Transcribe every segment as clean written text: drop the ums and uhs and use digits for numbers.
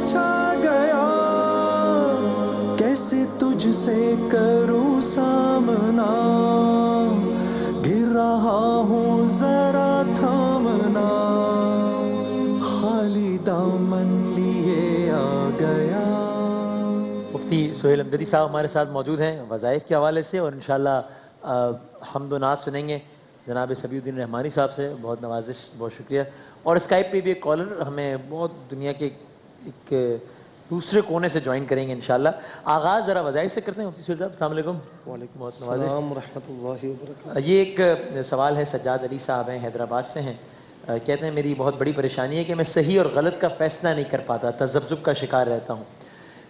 چھا گیا، کیسے تجھ سے کروں سامنا، گر رہا ہوں ذرا تھامنا، خالی دامن لیے آ گیا۔ مفتی سہیل امجدی صاحب ہمارے ساتھ موجود ہیں وظائف کے حوالے سے، اور انشاءاللہ حمد و نعت سنیں گے جناب سبیع الدین رحمانی صاحب سے، بہت نوازش، بہت شکریہ۔ اور اسکائپ پہ بھی ایک کالر ہمیں بہت دنیا کے ایک دوسرے کونے سے جوائن کریں گے انشاءاللہ۔ آغاز ذرا وظائف سے کرتے ہیں مفتی سہیل صاحب، السلام علیکم۔ وعلیکم بہت نوازش۔ السلام ورحمۃ اللہ وبرکاتہ۔ یہ ایک سوال ہے، سجاد علی صاحب ہیں، حیدرآباد سے ہیں، کہتے ہیں میری بہت بڑی پریشانی ہے کہ میں صحیح اور غلط کا فیصلہ نہیں کر پاتا، تذبذب کا شکار رہتا ہوں،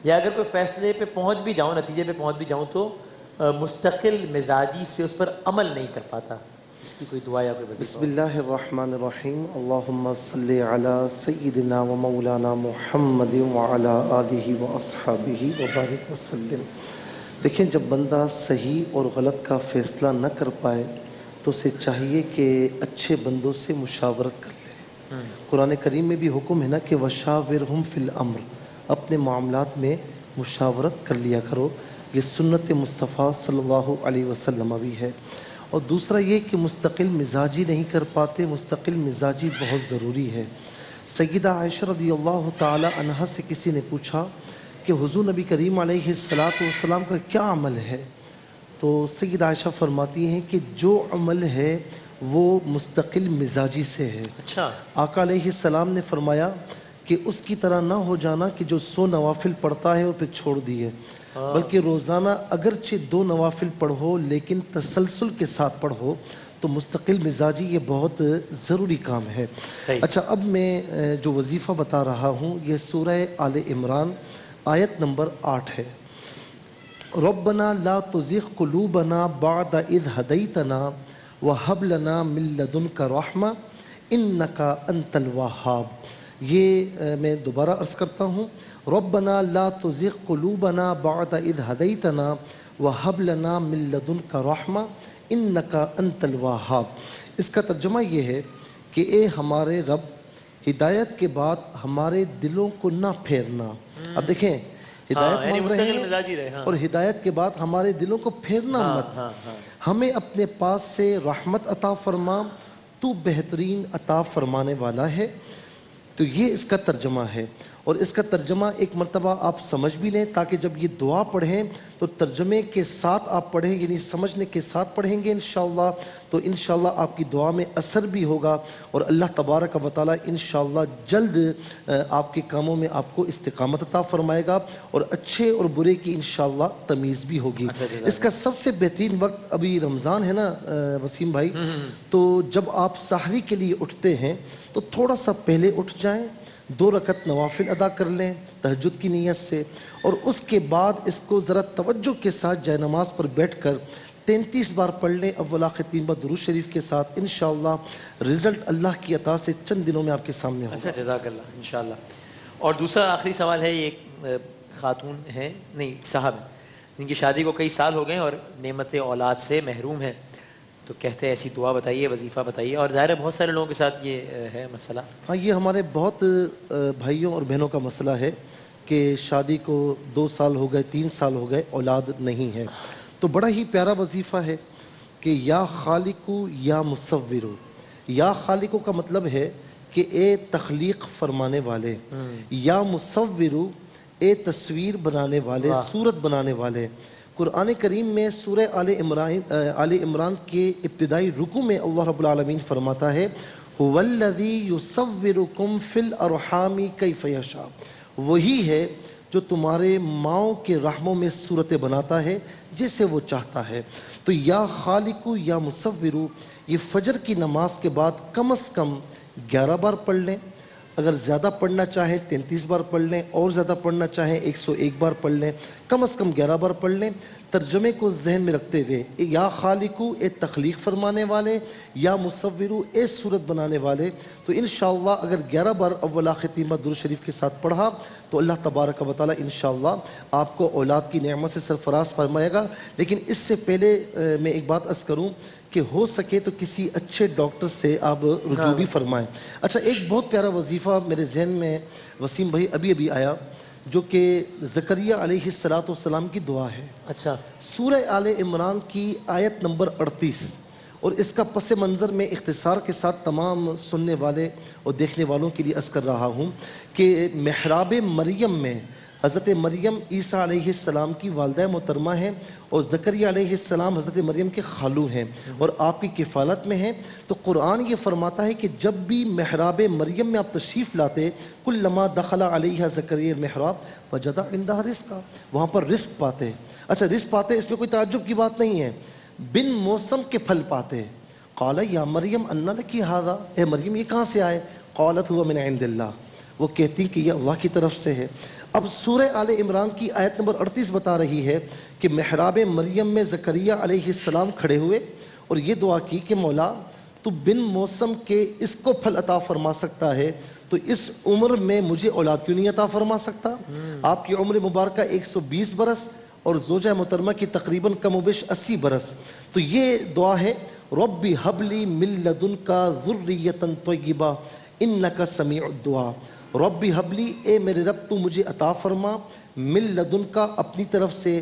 یا اگر کوئی فیصلے پہ پہنچ بھی جاؤں، نتیجے پہ پہنچ بھی جاؤں تو مستقل مزاجی سے اس پر عمل نہیں کر پاتا، اس کی کوئی دعا یا کوئی وظیفہ؟ بسم اللہ الرحمن الرحیم، اللہم صلی علی سیدنا و مولانا محمد وعلی آلہ و اصحابہ وبارک وسلم۔ دیکھیں، جب بندہ صحیح اور غلط کا فیصلہ نہ کر پائے تو اسے چاہیے کہ اچھے بندوں سے مشاورت کر لے۔ قرآن کریم میں بھی حکم ہے نا کہ وشاورہم فی الامر، اپنے معاملات میں مشاورت کر لیا کرو، یہ سنت مصطفیٰ صلی اللہ علیہ وسلم بھی ہے۔ اور دوسرا یہ کہ مستقل مزاجی نہیں کر پاتے، مستقل مزاجی بہت ضروری ہے۔ سیدہ عائشہ رضی اللہ تعالی عنہا سے کسی نے پوچھا کہ حضور نبی کریم علیہ السلام کا کیا عمل ہے؟ تو سیدہ عائشہ فرماتی ہیں کہ جو عمل ہے وہ مستقل مزاجی سے ہے۔ اچھا، آقا علیہ السلام نے فرمایا کہ اس کی طرح نہ ہو جانا کہ جو 100 نوافل پڑھتا ہے اور پھر چھوڑ دیے، بلکہ روزانہ اگرچہ 2 نوافل پڑھو لیکن تسلسل کے ساتھ پڑھو، تو مستقل مزاجی یہ بہت ضروری کام ہے۔ صحیح۔ اچھا، اب میں جو وظیفہ بتا رہا ہوں یہ سورہ آل عمران آیت نمبر 8 ہے۔ ربنا لا تزغ قلوبنا بعد اذ ہدیتنا وہب لنا من لدنک رحمہ انک انت الوہاب۔ یہ میں دوبارہ عرض کرتا ہوں، ربنا لا تزغ قلوبنا بعد اذ ہدیتنا وہب لنا من لدنک رحمہ انک انت الوہاب۔ اس کا ترجمہ یہ ہے کہ اے ہمارے رب، ہدایت کے بعد ہمارے دلوں کو نہ پھیرنا۔ اب دیکھیں، ہدایت مانگ رہے ہیں اور ہدایت کے بعد ہمارے دلوں کو پھیرنا مت، ہمیں اپنے پاس سے رحمت عطا فرما، تو بہترین عطا فرمانے والا ہے۔ تو یہ اس کا ترجمہ ہے، اور اس کا ترجمہ ایک مرتبہ آپ سمجھ بھی لیں تاکہ جب یہ دعا پڑھیں تو ترجمے کے ساتھ آپ پڑھیں، یعنی سمجھنے کے ساتھ پڑھیں گے انشاءاللہ، تو انشاءاللہ آپ کی دعا میں اثر بھی ہوگا، اور اللہ تبارک و تعالی انشاءاللہ جلد آپ کے کاموں میں آپ کو استقامت عطا فرمائے گا، اور اچھے اور برے کی انشاءاللہ تمیز بھی ہوگی۔ اس کا سب سے بہترین وقت ابھی رمضان ہے نا وسیم بھائی، تو جب آپ سحری کے لیے اٹھتے ہیں تو تھوڑا سا پہلے اٹھ جائیں، 2 رکعت نوافل ادا کر لیں تہجد کی نیت سے، اور اس کے بعد اس کو ذرا توجہ کے ساتھ جائے نماز پر بیٹھ کر 33 بار پڑھ لیں، اول آخر 3 بار درود شریف کے ساتھ، انشاءاللہ رزلٹ اللہ کی عطا سے چند دنوں میں آپ کے سامنے ہوگا۔ اچھا، جزاک اللہ، انشاءاللہ۔ اور دوسرا آخری سوال ہے، یہ ایک خاتون ہیں، نہیں صاحب ہیں، جن کی شادی کو کئی سال ہو گئے اور نعمت اولاد سے محروم ہیں، تو کہتے ہیں ایسی دعا بتائیے، وظیفہ بتائیے، اور ظاہر ہے بہت سارے لوگوں کے ساتھ یہ ہے مسئلہ۔ ہاں، یہ ہمارے بہت بھائیوں اور بہنوں کا مسئلہ ہے کہ شادی کو 2 سال ہو گئے، 3 سال ہو گئے، اولاد نہیں ہے، تو بڑا ہی پیارا وظیفہ ہے کہ یا خالقو یا مصورو۔ یا خالقو کا مطلب ہے کہ اے تخلیق فرمانے والے، یا مصورو اے تصویر بنانے والے، صورت بنانے والے۔ قرآن کریم میں سورہ آل عمران کے ابتدائی رکوع میں اللہ رب العالمین فرماتا ہے هُوَ الَّذِي يُصَوِّرُكُمْ فِي الْأَرْحَامِ كَيْفَ يَشَاءُ، وہی ہے جو تمہارے ماؤں کے رحموں میں صورتیں بناتا ہے جیسے وہ چاہتا ہے۔ تو یا خالقو یا مصورو، یہ فجر کی نماز کے بعد کم از کم 11 بار پڑھ لیں، اگر زیادہ پڑھنا چاہیں 33 بار پڑھ لیں، اور زیادہ پڑھنا چاہیں 101 بار پڑھ لیں، کم از کم 11 بار پڑھ لیں، ترجمے کو ذہن میں رکھتے ہوئے، یا خالقو اے تخلیق فرمانے والے، یا مصورو اے صورت بنانے والے۔ تو انشاءاللہ اگر 11 بار اول آخر 3 بار درود شریف کے ساتھ پڑھا تو اللہ تبارک و تعالی انشاءاللہ آپ کو اولاد کی نعمت سے سرفراز فرمائے گا۔ لیکن اس سے پہلے میں ایک بات عرض کروں کہ ہو سکے تو کسی اچھے ڈاکٹر سے آپ رجوع بھی فرمائیں. اچھا ایک بہت پیارا وظیفہ میرے ذہن میں وسیم بھائی ابھی آیا جو کہ زکریا علیہ السلام کی دعا ہے. اچھا سورہ آل عمران کی آیت نمبر 38 اور اس کا پس منظر میں اختصار کے ساتھ تمام سننے والے اور دیکھنے والوں کے لیے عرض کر رہا ہوں کہ محراب مریم میں حضرت مریم عیسیٰ علیہ السلام کی والدہ محترمہ ہیں اور زکریا علیہ السلام حضرت مریم کے خالو ہیں اور آپ کی کفالت میں ہیں. تو قرآن یہ فرماتا ہے کہ جب بھی محراب مریم میں آپ تشریف لاتے کلما دخل علیہ زکریا المحراب وجد عندها رزقا، وہاں پر رزق پاتے. اچھا رزق پاتے اس میں کوئی تعجب کی بات نہیں ہے، بن موسم کے پھل پاتے. قال یا مریم انا لکی ھذا، اے مریم یہ کہاں سے آئے؟ قالت هو من عند اللہ، وہ کہتی کہ یہ اللہ کی طرف سے ہے. اب سورہ آل عمران کی آیت نمبر 38 بتا رہی ہے کہ محراب مریم میں زکریا علیہ السلام کھڑے ہوئے اور یہ دعا کی کہ مولا تو بن موسم کے اس کو پھل عطا فرما سکتا ہے تو اس عمر میں مجھے اولاد کیوں نہیں عطا فرما سکتا؟ آپ کی عمر مبارکہ 120 برس اور زوجہ محترمہ کی تقریباً کم و بیش 80 برس. تو یہ دعا ہے ربی حبلی من لدنکا ذریۃ طیبہ انکا سمیع الدعا. ربی حبلی، اے میرے رب تو مجھے عطا فرما من لدنکا اپنی طرف سے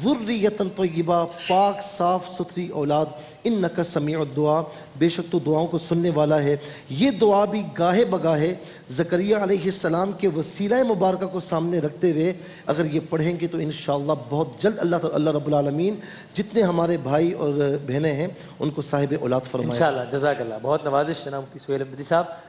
ذریۃ طیبہ پاک صاف ستھری اولاد انکا سمیع الدعا، بے شک تو دعاؤں کو سننے والا ہے. یہ دعا بھی گاہے بگاہے زکریا علیہ السلام کے وسیلہ مبارکہ کو سامنے رکھتے ہوئے اگر یہ پڑھیں گے تو انشاءاللہ بہت جلد اللہ رب العالمین جتنے ہمارے بھائی اور بہنیں ہیں ان کو صاحب اولاد فرمائے. انشاءاللہ. جزاک اللہ. بہت نوازش جناب مفتی سہیل احمدی صاحب.